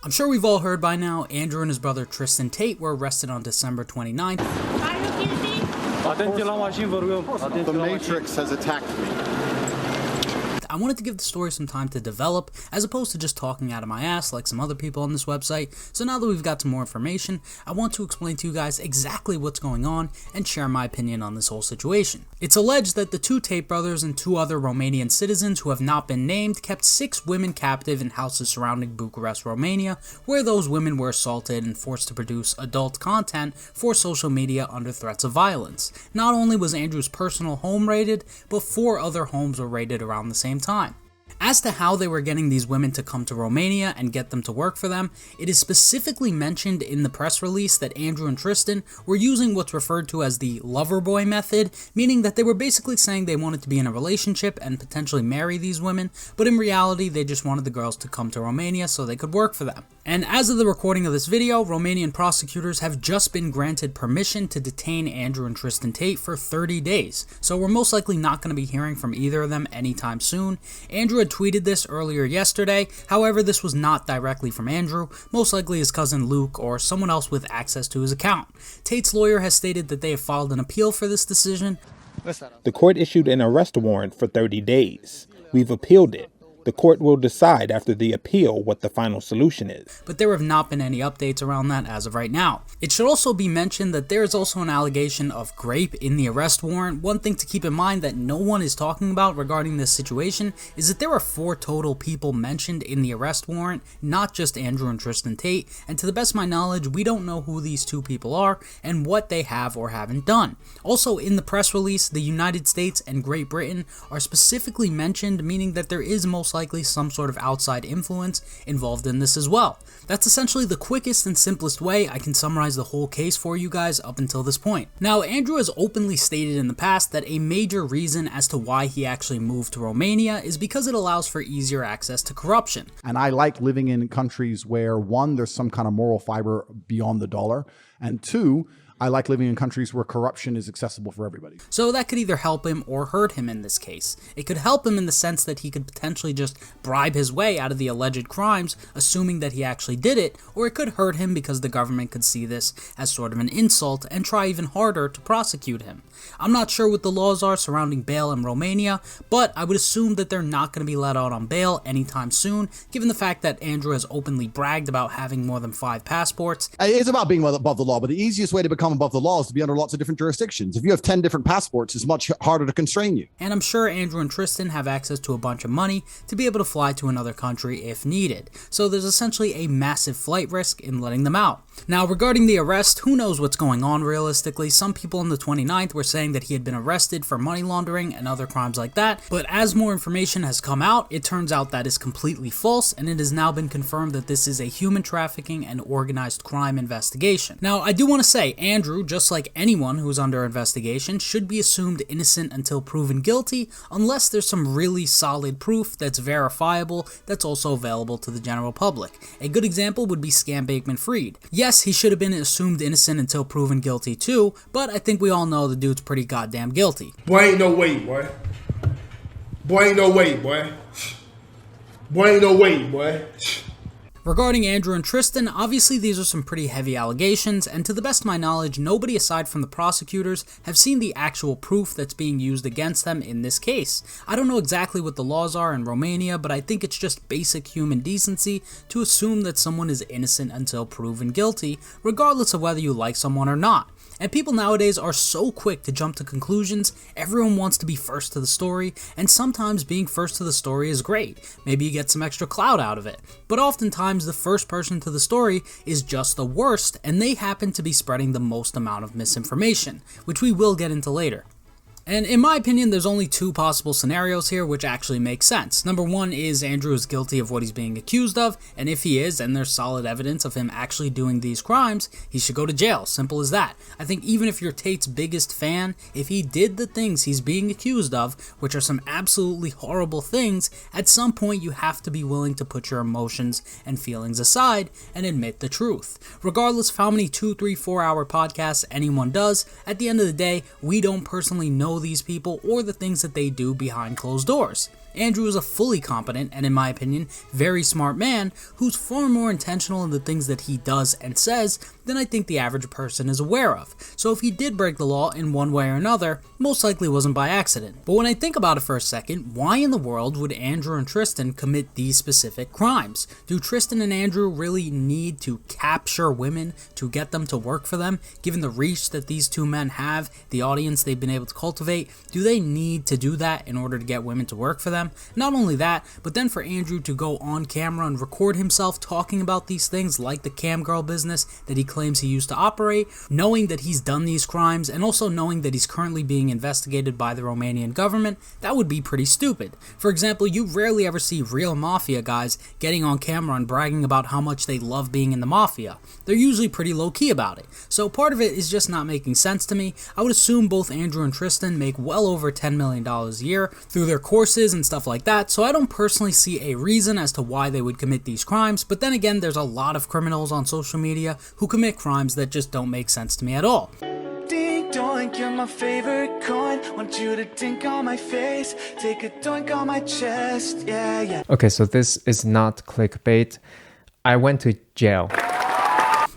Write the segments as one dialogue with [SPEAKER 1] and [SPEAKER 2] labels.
[SPEAKER 1] I'm sure we've all heard by now, Andrew and his brother Tristan Tate were arrested on December 29th.
[SPEAKER 2] The Matrix has attacked me.
[SPEAKER 1] I wanted to give the story some time to develop, as opposed to just talking out of my ass like some other people on this website. So now that we've got some more information, I want to explain to you guys exactly what's going on and share my opinion on this whole situation. It's alleged that the two Tate brothers and two other Romanian citizens who have not been named kept 6 women captive in houses surrounding Bucharest, Romania, where those women were assaulted and forced to produce adult content for social media under threats of violence. Not only was Andrew's personal home raided, but 4 other homes were raided around the same time. As to how they were getting these women to come to Romania and get them to work for them, it is specifically mentioned in the press release that Andrew and Tristan were using what's referred to as the lover boy method, meaning that they were basically saying they wanted to be in a relationship and potentially marry these women, but in reality they just wanted the girls to come to Romania so they could work for them. And as of the recording of this video, Romanian prosecutors have just been granted permission to detain Andrew and Tristan Tate for 30 days, so we're most likely not going to be hearing from either of them anytime soon. Andrew had tweeted this earlier yesterday, however this was not directly from Andrew, most likely his cousin Luke or someone else with access to his account. Tate's lawyer has stated that they have filed an appeal for this decision.
[SPEAKER 3] The court issued an arrest warrant for 30 days. We've appealed it. The court will decide after the appeal what the final solution is.
[SPEAKER 1] But there have not been any updates around that as of right now. It should also be mentioned that there is also an allegation of rape in the arrest warrant. One thing to keep in mind that no one is talking about regarding this situation is that there are 4 total people mentioned in the arrest warrant, not just Andrew and Tristan Tate, and to the best of my knowledge, we don't know who these 2 people are and what they have or haven't done. Also, in the press release, the United States and Great Britain are specifically mentioned, meaning that there is most likely some sort of outside influence involved in this as well. That's essentially the quickest and simplest way I can summarize the whole case for you guys up until this point. Now, Andrew has openly stated in the past that a major reason as to why he actually moved to Romania is because it allows for easier access to corruption.
[SPEAKER 4] And I like living in countries where, 1, there's some kind of moral fiber beyond the dollar, and 2, I like living in countries where corruption is accessible for everybody.
[SPEAKER 1] So that could either help him or hurt him in this case. It could help him in the sense that he could potentially just bribe his way out of the alleged crimes, assuming that he actually did it, or it could hurt him because the government could see this as sort of an insult and try even harder to prosecute him. I'm not sure what the laws are surrounding bail in Romania, but I would assume that they're not going to be let out on bail anytime soon, given the fact that Andrew has openly bragged about having more than 5 passports.
[SPEAKER 4] It's about being above the law, but the easiest way to become above the law is to be under lots of different jurisdictions. If you have 10 different passports, it's much harder to constrain you.
[SPEAKER 1] And I'm sure Andrew and Tristan have access to a bunch of money to be able to fly to another country if needed. So there's essentially a massive flight risk in letting them out. Now, regarding the arrest, who knows what's going on realistically? Some people on the 29th were saying that he had been arrested for money laundering and other crimes like that, but as more information has come out, it turns out that is completely false, and it has now been confirmed that this is a human trafficking and organized crime investigation. Now, I do want to say, Andrew, just like anyone who's under investigation, should be assumed innocent until proven guilty, unless there's some really solid proof that's verifiable that's also available to the general public. A good example would be Scam Bankman-Fried. Yes, he should have been assumed innocent until proven guilty too, but I think we all know the dude's pretty goddamn guilty.
[SPEAKER 5] Boy, ain't no way, boy. Boy, ain't no way, boy. Boy, ain't no way, boy.
[SPEAKER 1] Regarding Andrew and Tristan, obviously these are some pretty heavy allegations, and to the best of my knowledge, nobody aside from the prosecutors have seen the actual proof that's being used against them in this case. I don't know exactly what the laws are in Romania, but I think it's just basic human decency to assume that someone is innocent until proven guilty, regardless of whether you like someone or not. And people nowadays are so quick to jump to conclusions, everyone wants to be first to the story, and sometimes being first to the story is great. Maybe you get some extra clout out of it. But oftentimes the first person to the story is just the worst, and they happen to be spreading the most amount of misinformation, which we will get into later. And in my opinion, there's only 2 possible scenarios here which actually make sense. Number 1 is Andrew is guilty of what he's being accused of, and if he is, and there's solid evidence of him actually doing these crimes, he should go to jail. Simple as that. I think even if you're Tate's biggest fan, if he did the things he's being accused of, which are some absolutely horrible things, at some point you have to be willing to put your emotions and feelings aside and admit the truth. Regardless of how many 2, 3, 4 hour podcasts anyone does, at the end of the day, we don't personally know these people or the things that they do behind closed doors. Andrew is a fully competent and, in my opinion, very smart man who's far more intentional in the things that he does and says than I think the average person is aware of. So if he did break the law in one way or another, most likely wasn't by accident. But when I think about it for a second, why in the world would Andrew and Tristan commit these specific crimes? Do Tristan and Andrew really need to capture women to get them to work for them? Given the reach that these two men have, the audience they've been able to cultivate, do they need to do that in order to get women to work for them? Not only that, but then for Andrew to go on camera and record himself talking about these things like the cam girl business that he claims he used to operate, knowing that he's done these crimes and also knowing that he's currently being investigated by the Romanian government, that would be pretty stupid. For example, you rarely ever see real mafia guys getting on camera and bragging about how much they love being in the mafia. They're usually pretty low-key about it. So part of it is just not making sense to me. I would assume both Andrew and Tristan make well over $10 million a year through their courses and stuff like that, so I don't personally see a reason as to why they would commit these crimes, but then again, there's a lot of criminals on social media who commit crimes that just don't make sense to me at all.
[SPEAKER 6] Ding doink, you're my favorite coin. Want you to dink on my face, take a doink on my chest, yeah, yeah.
[SPEAKER 7] Okay, so this is not clickbait. I went to jail.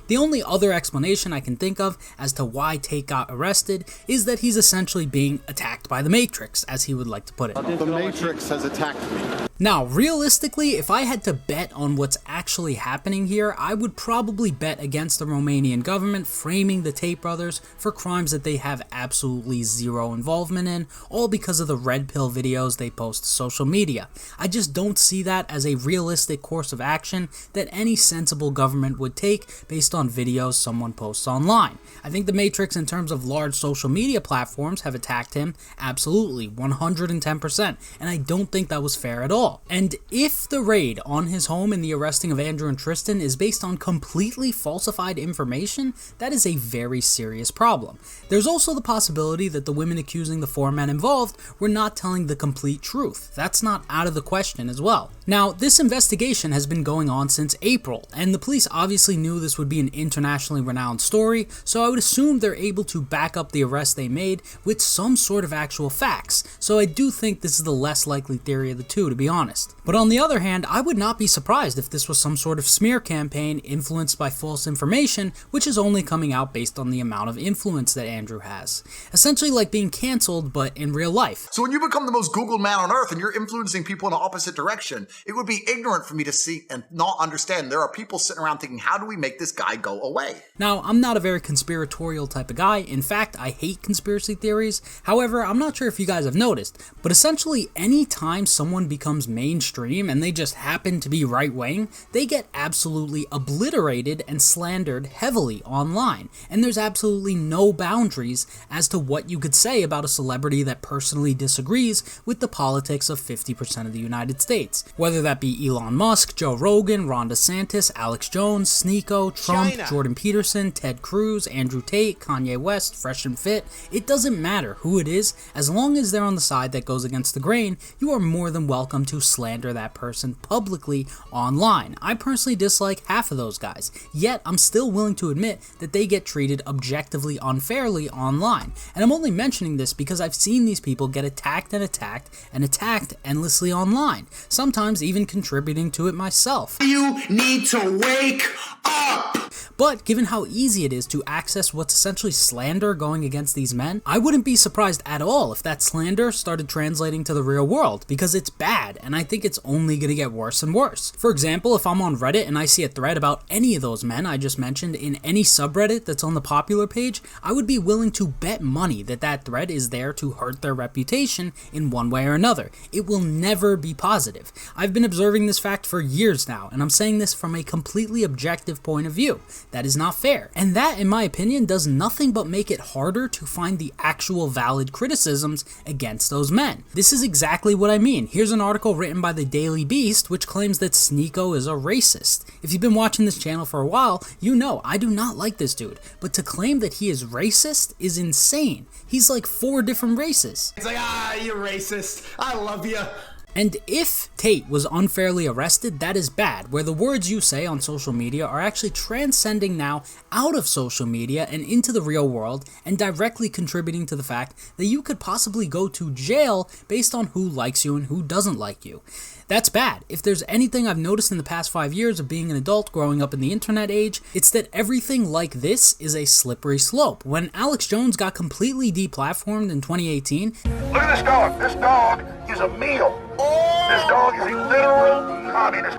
[SPEAKER 1] The only other explanation I can think of as to why Tate got arrested is that he's essentially being attacked by the Matrix, as he would like to put it.
[SPEAKER 2] The Matrix has attacked me.
[SPEAKER 1] Now, realistically, if I had to bet on what's actually happening here, I would probably bet against the Romanian government framing the Tate brothers for crimes that they have absolutely zero involvement in, all because of the red pill videos they post to social media. I just don't see that as a realistic course of action that any sensible government would take based on videos someone posts online. I think the Matrix, in terms of large social media platforms, have attacked him absolutely, 110%, and I don't think that was fair at all. And if the raid on his home and the arresting of Andrew and Tristan is based on completely falsified information, that is a very serious problem. There's also the possibility that the women accusing the four men involved were not telling the complete truth. That's not out of the question as well. Now, this investigation has been going on since April, and the police obviously knew this would be an internationally renowned story, so I would assume they're able to back up the arrest they made with some sort of actual facts. So I do think this is the less likely theory of the two, to be honest. But on the other hand, I would not be surprised if this was some sort of smear campaign influenced by false information, which is only coming out based on the amount of influence that Andrew has. Essentially like being canceled, but in real life.
[SPEAKER 8] So when you become the most Googled man on earth and you're influencing people in the opposite direction, it would be ignorant for me to see and not understand there are people sitting around thinking, how do we make this guy go away?
[SPEAKER 1] Now, I'm not a very conspiratorial type of guy. In fact, I hate conspiracy theories. However, I'm not sure if you guys have noticed, but essentially any time someone becomes mainstream and they just happen to be right-wing, they get absolutely obliterated and slandered heavily online. And there's absolutely no boundaries as to what you could say about a celebrity that personally disagrees with the politics of 50% of the United States. Whether that be Elon Musk, Joe Rogan, Ron DeSantis, Alex Jones, Sneeko, Trump, Jordan Peterson, Ted Cruz, Andrew Tate, Kanye West, Fresh and Fit, it doesn't matter who it is, as long as they're on the side that goes against the grain, you are more than welcome to slander that person publicly online. I personally dislike half of those guys, yet I'm still willing to admit that they get treated objectively unfairly online. And I'm only mentioning this because I've seen these people get attacked and attacked and attacked endlessly online, sometimes even contributing to it myself.
[SPEAKER 6] You need to wake up!
[SPEAKER 1] But given how easy it is to access what's essentially slander going against these men, I wouldn't be surprised at all if that slander started translating to the real world, because it's bad, and I think it's only going to get worse and worse. For example, if I'm on Reddit and I see a thread about any of those men I just mentioned in any subreddit that's on the popular page, I would be willing to bet money that that thread is there to hurt their reputation in one way or another. It will never be positive. I've been observing this fact for years now, and I'm saying this from a completely objective point of view. That is not fair. And that, in my opinion, does nothing but make it harder to find the actual valid criticisms against those men. This is exactly what I mean. Here's an article written by the Daily Beast which claims that Sneeko is a racist. If you've been watching this channel for a while, you know I do not like this dude, but to claim that he is racist is insane. He's like 4 different races.
[SPEAKER 5] It's like, you're racist. I love you.
[SPEAKER 1] And if Tate was unfairly arrested, that is bad, where the words you say on social media are actually transcending now out of social media and into the real world and directly contributing to the fact that you could possibly go to jail based on who likes you and who doesn't like you. That's bad. If there's anything I've noticed in the past 5 years of being an adult growing up in the internet age, it's that everything like this is a slippery slope. When Alex Jones got completely deplatformed in 2018,
[SPEAKER 9] look at this dog. This dog is a meal. This dog is a literal communist.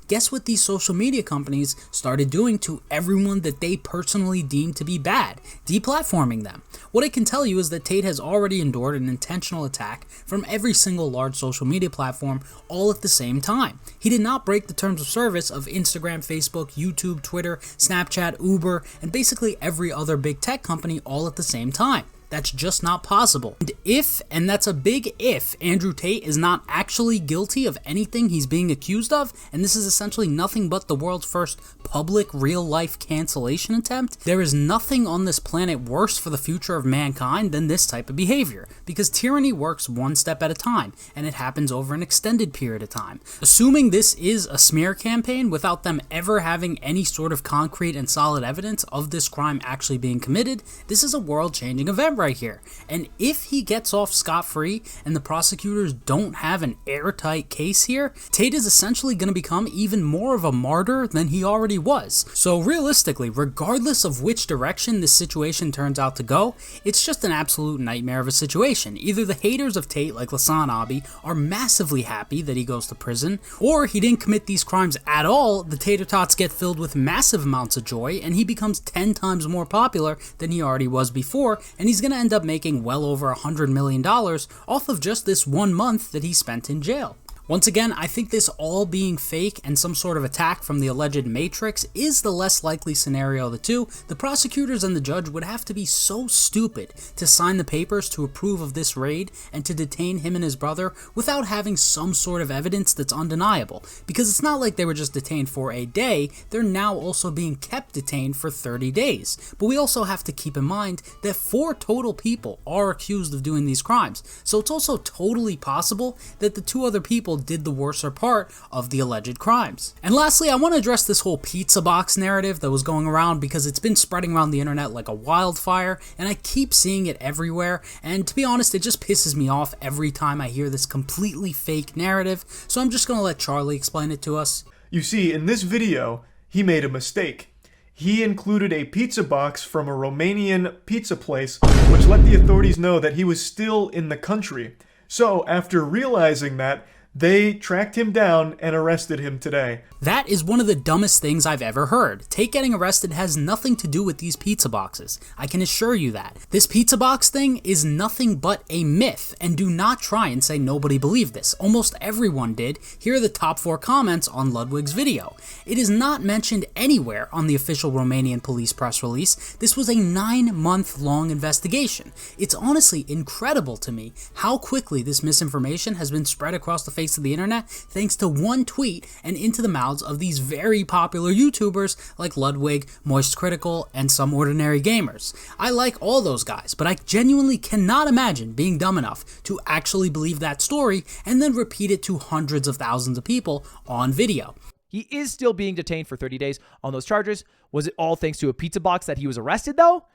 [SPEAKER 1] guess what these social media companies started doing to everyone that they personally deemed to be bad? Deplatforming them. What I can tell you is that Tate has already endured an intentional attack from every single large social media platform all at the same time. He did not break the terms of service of Instagram, Facebook, YouTube, Twitter, Snapchat, Uber, and basically every other big tech company all at the same time. That's just not possible. And if, and that's a big if, Andrew Tate is not actually guilty of anything he's being accused of, and this is essentially nothing but the world's first public real-life cancellation attempt, there is nothing on this planet worse for the future of mankind than this type of behavior, because tyranny works one step at a time, and it happens over an extended period of time. Assuming this is a smear campaign without them ever having any sort of concrete and solid evidence of this crime actually being committed, this is a world-changing event right here. And if he gets off scot-free and the prosecutors don't have an airtight case here, Tate is essentially going to become even more of a martyr than he already was. So realistically, regardless of which direction this situation turns out to go, it's just an absolute nightmare of a situation. Either the haters of Tate like Lasan Abi are massively happy that he goes to prison, or he didn't commit these crimes at all, the tater tots get filled with massive amounts of joy and he becomes 10 times more popular than he already was before, and he's going to end up making well over $100 million off of just this 1 month that he spent in jail. Once again, I think this all being fake and some sort of attack from the alleged Matrix is the less likely scenario of the two. The prosecutors and the judge would have to be so stupid to sign the papers to approve of this raid and to detain him and his brother without having some sort of evidence that's undeniable. Because it's not like they were just detained for a day, they're now also being kept detained for 30 days. But we also have to keep in mind that 4 total people are accused of doing these crimes. So it's also totally possible that the 2 other people did the worser part of the alleged crimes. And lastly, I want to address this whole pizza box narrative that was going around because it's been spreading around the internet like a wildfire and I keep seeing it everywhere, and to be honest, it just pisses me off every time I hear this completely fake narrative, so I'm just going to let Charlie explain it to us.
[SPEAKER 10] You see, in this video, he made a mistake. He included a pizza box from a Romanian pizza place, which let the authorities know that he was still in the country. So, after realizing that, they tracked him down and arrested him today.
[SPEAKER 1] That is one of the dumbest things I've ever heard. Tate getting arrested has nothing to do with these pizza boxes. I can assure you that. This pizza box thing is nothing but a myth, and do not try and say nobody believed this. Almost everyone did. Here are the top 4 comments on Ludwig's video. It is not mentioned anywhere on the official Romanian police press release. This was a 9-month-long investigation. It's honestly incredible to me how quickly this misinformation has been spread across the face of the internet thanks to one tweet and into the mouths of these very popular YouTubers like Ludwig, Moist Critical, and Some Ordinary Gamers. I like all those guys, but I genuinely cannot imagine being dumb enough to actually believe that story and then repeat it to hundreds of thousands of people on video.
[SPEAKER 11] He is still being detained for 30 days on those charges. Was it all thanks to a pizza box that he was arrested though?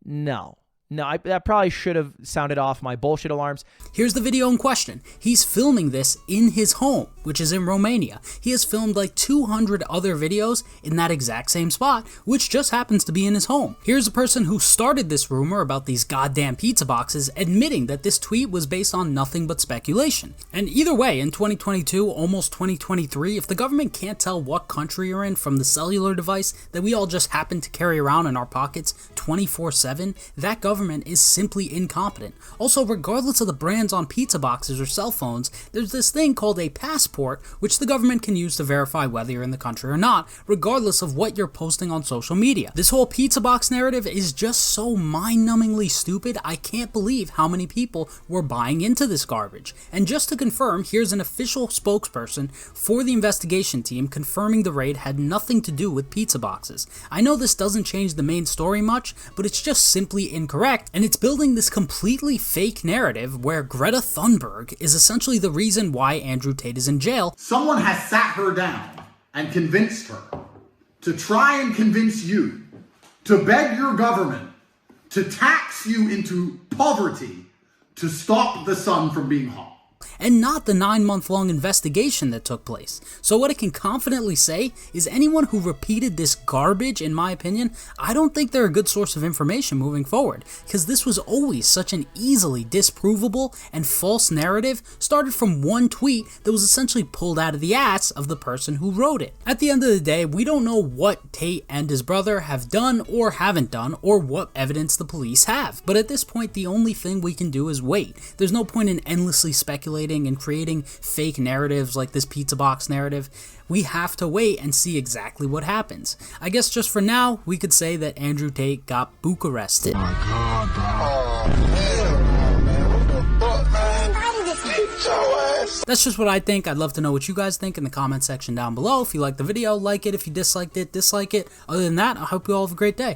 [SPEAKER 11] No, that probably should have sounded off my bullshit alarms.
[SPEAKER 1] Here's the video in question. He's filming this in his home, which is in Romania. He has filmed like 200 other videos in that exact same spot, which just happens to be in his home. Here's a person who started this rumor about these goddamn pizza boxes admitting that this tweet was based on nothing but speculation. And either way, in 2022, almost 2023, if the government can't tell what country you're in from the cellular device that we all just happen to carry around in our pockets 24/7, that government is simply incompetent. Also, regardless of the brands on pizza boxes or cell phones, there's this thing called a passport, which the government can use to verify whether you're in the country or not, regardless of what you're posting on social media. This whole pizza box narrative is just so mind-numbingly stupid, I can't believe how many people were buying into this garbage. And just to confirm, here's an official spokesperson for the investigation team confirming the raid had nothing to do with pizza boxes. I know this doesn't change the main story much, but it's just simply incorrect. correct, and it's building this completely fake narrative where Greta Thunberg is essentially the reason why Andrew Tate is in jail.
[SPEAKER 8] Someone has sat her down and convinced her to try and convince you to beg your government to tax you into poverty to stop the sun from being hot.
[SPEAKER 1] And not the 9-month-long investigation that took place. So what I can confidently say is anyone who repeated this garbage, in my opinion, I don't think they're a good source of information moving forward, because this was always such an easily disprovable and false narrative started from one tweet that was essentially pulled out of the ass of the person who wrote it. At the end of the day, we don't know what Tate and his brother have done or haven't done, or what evidence the police have, but at this point the only thing we can do is wait. There's no point in endlessly speculating and creating fake narratives like this pizza box narrative. We have to wait and see exactly what happens. I guess just for now, we could say that Andrew Tate got Bucharest. That's just what I think. I'd love to know what you guys think in the comment section down below. If you liked the video, like it. If you disliked it, dislike it. Other than that, I hope you all have a great day.